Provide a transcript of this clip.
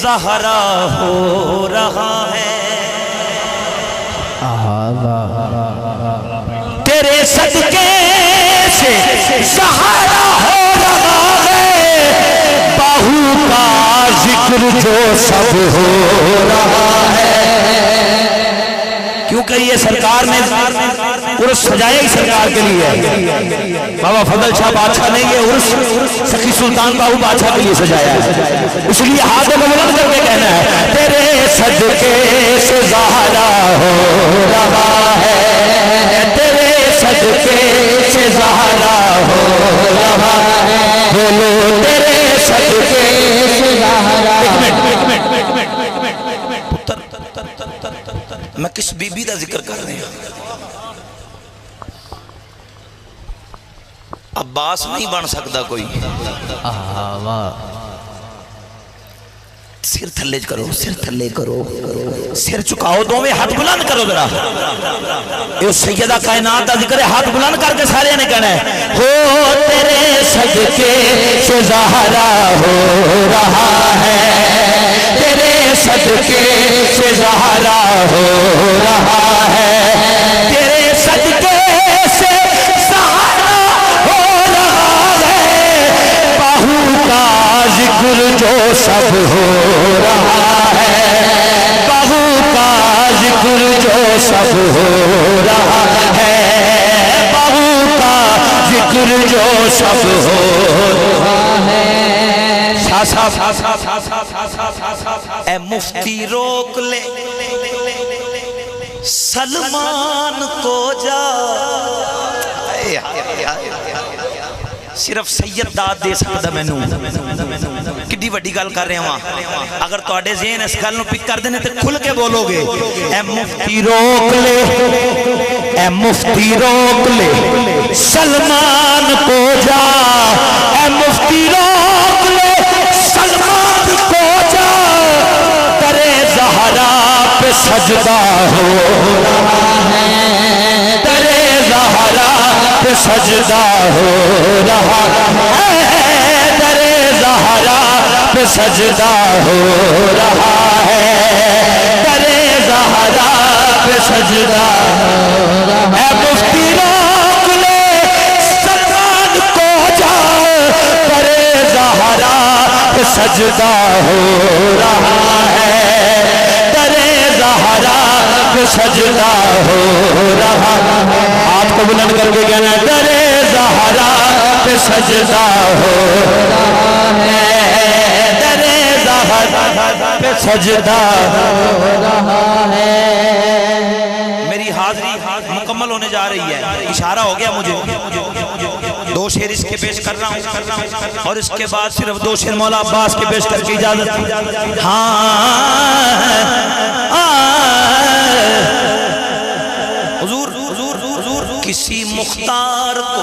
زہرا ہو رہا ہے، تیرے صدقے سے زہرا ہو رہا ہے، باہو کا ذکر جو سب ہو رہا ہے۔ کیونکہ یہ سرکار نے عرس سجایا ہی سرکار کے لیے، بابا فضل شاہ بادشاہ نے یہ عرس سخی سلطان باہو بادشاہ کے لیے سجایا ہے، اس لیے ہاتھ میں بلند کر کے کہنا ہے تیرے صدقے سے زہرا ہو رہا ہے، تیرے صدقے سے زہرا ہو رہا ہے، بولو تیرے صدقے سے زہرا۔ میں کس بی بی دا ذکر کر رہے ہیں؟ عباس نہیں بن سکتا کوئی۔ سر تھلے کرو، سر تھلے کرو، سر چکاؤ، دو میں ہاتھ بلند کرو ذرا۔ یہ سیدہ کائنات دا ذکر ہے، ہاتھ بلند کر کے سارے نے کہنا ہے ہو تیرے صدقے سے زہرا ہو رہا ہے، تیرے صدقے سے زہرا ہو رہا ہے، تیرے صدقے سے زہرا ہو رہا ہے، باہو کا ذکر جو سب ہو رہا ہے، باہو کا ذکر جو سب ہو رہا ہے، باہو کا ذکر جو سب ہو رہا ہے۔ اے مفتی روک لے سلمان کو جا، صرف سید داد دے سکتا میں نو کڈی وڈی گل کر رہے ہیں۔ اگر تو آڑے ذہن اس گل نو پک کر دینے تو کھل کے بولو گے اے مفتی روک لے، اے مفتی روک لے سلمان کو جا، اے مفتی روک لے سلمان کو جا، ترے زہرا پہ سجدہ ہو رہا ہے، ترے زہرا پہ سجدہ ہو رہا ہے، ترے زہرا پہ سجدہ ہو رہا ہے، ترے زہرا پہ سجدہ ہو رہا ہے۔ اے مفتی روک لے سلمان کو جا، ترے زہرا پہ سجدہ ہو رہا ہے، ترے زہرا پہ سجدہ ہو رہا ہے۔ ہاتھ کو بلند کر کے کہنا ہے ترے زہرا پہ سجدہ ہو رہا ہے، ترے زہرا پہ سجدہ ہو رہا ہے۔ میری حاضری مکمل ہونے جا رہی ہے، اشارہ ہو گیا مجھے، دو شعر اس کے پیش کر رہا ہوں اور اس کے بعد صرف دو شعر مولا عباس کے پیش کر کے اجازت۔ حضور کسی مختار کو